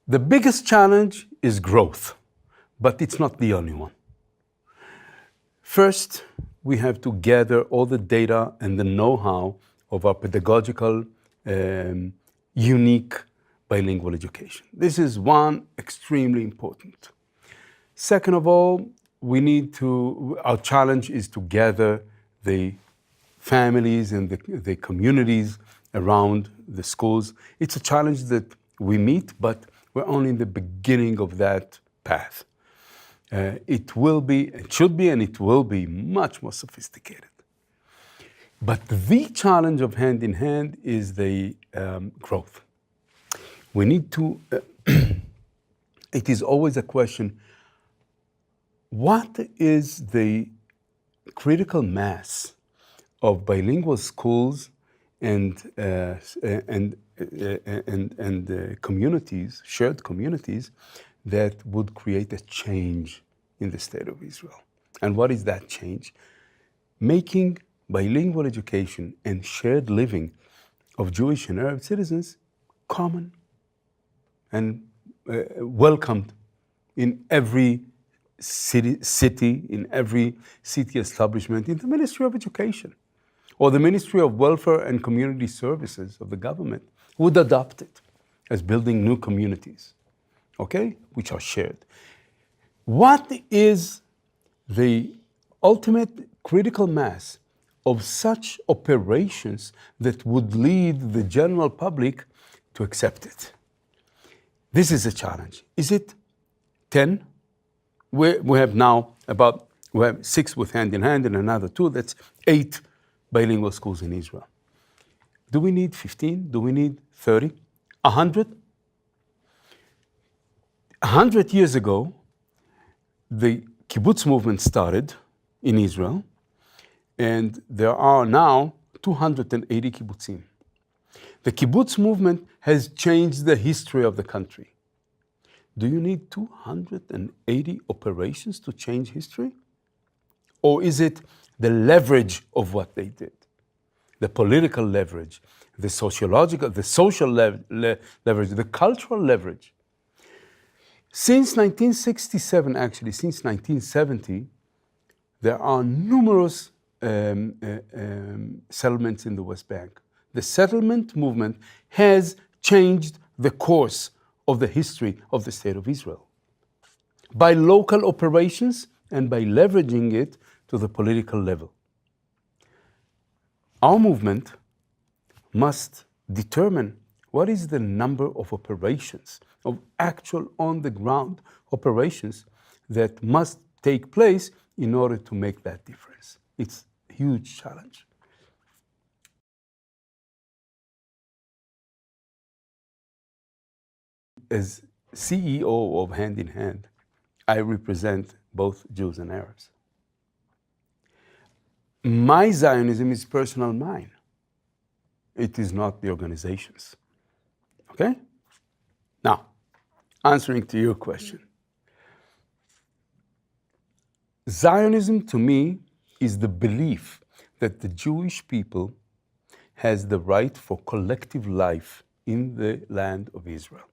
The biggest challenge is growth, but it's not the only one. First, we have to gather all the data and the know-how of our pedagogical, unique bilingual education. This is one extremely important. Second of all, our challenge is to gather the families and the communities around the schools. It's a challenge that we meet, but we're only in the beginning of that path. It should be, and it will be much more sophisticated. But the challenge of hand in hand is the growth. We need to, it is always a question, what is the critical mass of bilingual schools and communities, shared communities, that would create a change in the state of Israel? And what is that change? Making bilingual education and shared living of Jewish and Arab citizens common and welcomed in every city, in every city establishment, in the Ministry of Education or the Ministry of Welfare and Community Services of the government would adopt it as building new communities, okay, which are shared. What is the ultimate critical mass of such operations that would lead the general public to accept it? This is a challenge. Is it 10? We have now we have 6 with hand in hand and another 2, that's 8 bilingual schools in Israel. Do we need 15? Do we need 30? 100? 100 years ago, the kibbutz movement started in Israel, and there are now 280 kibbutzim. The kibbutz movement has changed the history of the country. Do you need 280 operations to change history? Or is it the leverage of what they did? The political leverage, the sociological, the social leverage, the cultural leverage. Since 1967, actually, since 1970, there are numerous settlements in the West Bank. The settlement movement has changed the course of the history of the State of Israel by local operations and by leveraging it to the political level. Our movement must determine what is the number of operations, of actual on-the-ground operations that must take place in order to make that difference. It's a huge challenge. As CEO of Hand in Hand, I represent both Jews and Arabs. My Zionism is personal mine. It is not the organization's. Okay? Now, answering to your question. Zionism to me is the belief that the Jewish people has the right for collective life in the land of Israel.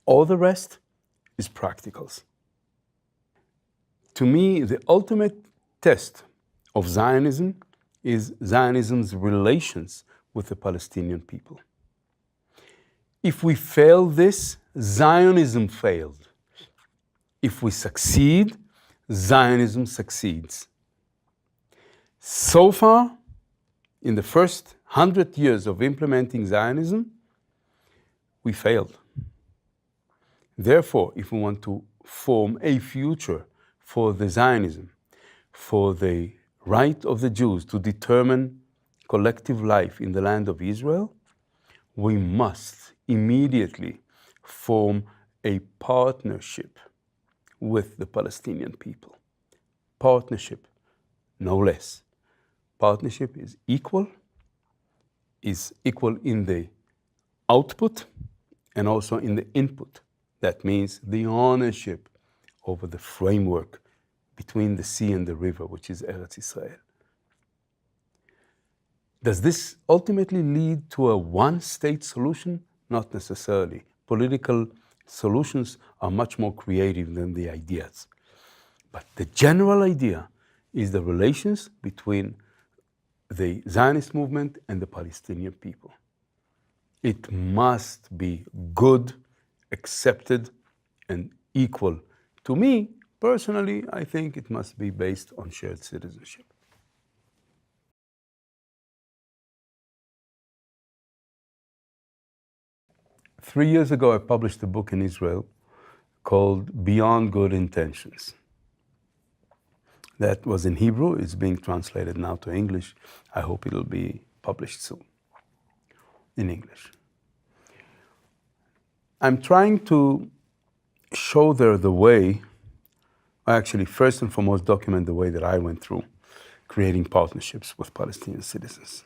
All the rest is practicals. To me, the ultimate test of Zionism is Zionism's relations with the Palestinian people. If we fail this, Zionism failed. If we succeed, Zionism succeeds. So far, in the first 100 years of implementing Zionism, we failed. Therefore, if we want to form a future for the Zionism, for the right of the Jews to determine collective life in the land of Israel, we must immediately form a partnership with the Palestinian people. Partnership, no less. Partnership is equal in the output and also in the input. That means the ownership over the framework between the sea and the river, which is Eretz Israel. Does this ultimately lead to a one-state solution? Not necessarily, political solutions are much more creative than the ideas. But the general idea is the relations between the Zionist movement and the Palestinian people. It must be good, accepted, and equal. To me, personally, I think it must be based on shared citizenship. Three years ago, I published a book in Israel called Beyond Good Intentions. That was in Hebrew. It's being translated now to English. I hope it'll be published soon in English. I'm trying to show there the way, actually first and foremost document the way that I went through creating partnerships with Palestinian citizens.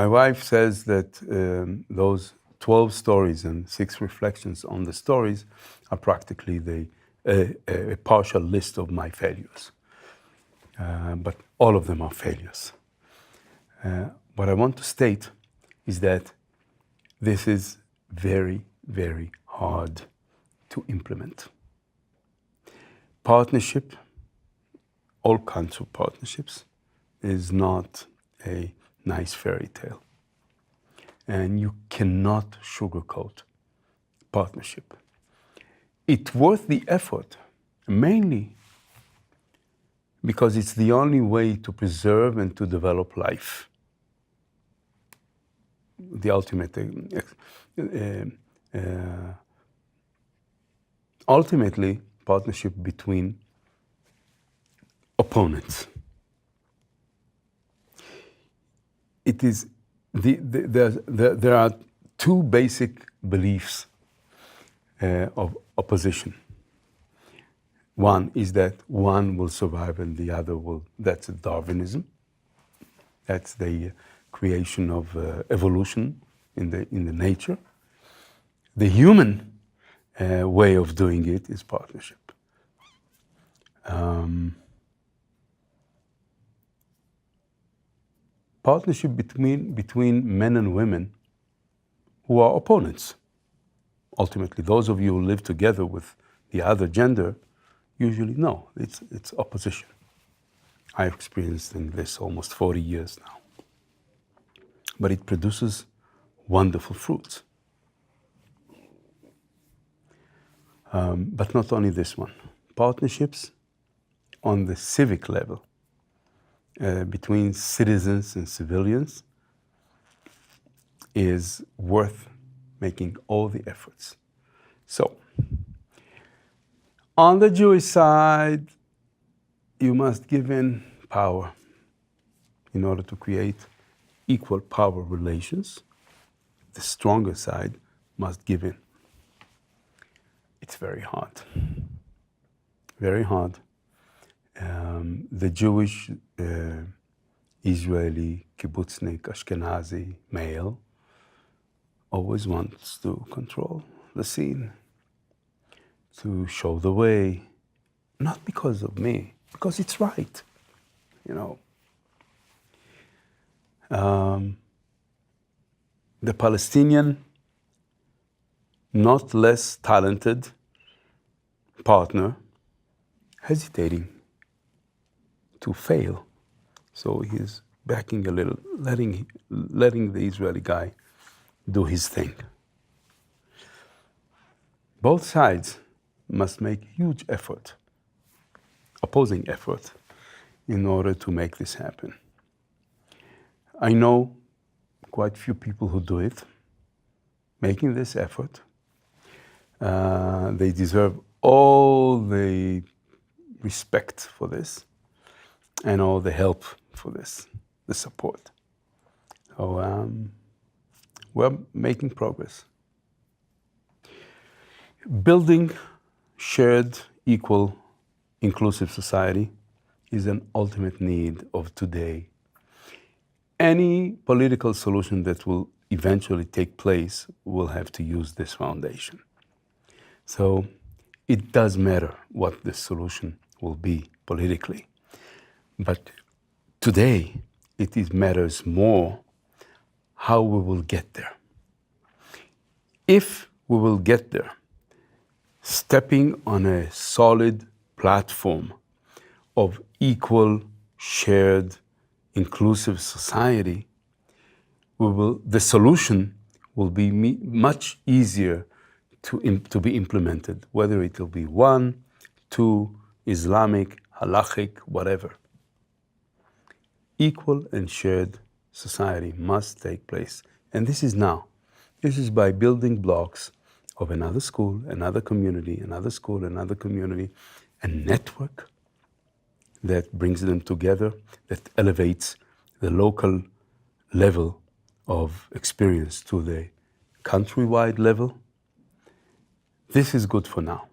My wife says that those 12 stories and 6 reflections on the stories are practically a partial list of my failures. But all of them are failures. What I want to state is that this is very, very hard to implement. Partnership, all kinds of partnerships, is not a nice fairy tale. And you cannot sugarcoat partnership. It's worth the effort, mainly because it's the only way to preserve and to develop life. The ultimate, ultimately, partnership between opponents. It is there are 2 basic beliefs of opposition. One is that one will survive and the other will. That's Darwinism. That's the creation of evolution in the nature. The human way of doing it is partnership. Partnership between men and women who are opponents. Ultimately, those of you who live together with the other gender usually know it's opposition. I've experienced in this almost 40 years now. But it produces wonderful fruits. But not only this one. Partnerships on the civic level between citizens and civilians is worth making all the efforts. So, on the Jewish side, you must give in power in order to create equal power relations. The stronger side must give in. It's very hard. Very hard. The Jewish, Israeli, kibbutznik, Ashkenazi male always wants to control the scene, to show the way, not because of me, because it's right, you know. The Palestinian, not less talented partner, hesitating to fail. So he's backing a little, letting the Israeli guy do his thing. Both sides must make huge effort, opposing effort, in order to make this happen. I know quite few people who do it, making this effort. They deserve all the respect for this and all the help for this, the support. So we're making progress. Building shared, equal, inclusive society is an ultimate need of today. Any political solution that will eventually take place will have to use this foundation. So it does matter what the solution will be politically. But today, it matters more how we will get there. If we will get there, stepping on a solid platform of equal, shared, inclusive society, the solution will be much easier to be implemented, whether it will be 1, 2, Islamic, halachic, whatever. Equal and shared society must take place. And this is now. This is by building blocks of another school, another community, another school, another community, a network that brings them together, that elevates the local level of experience to the countrywide level. This is good for now.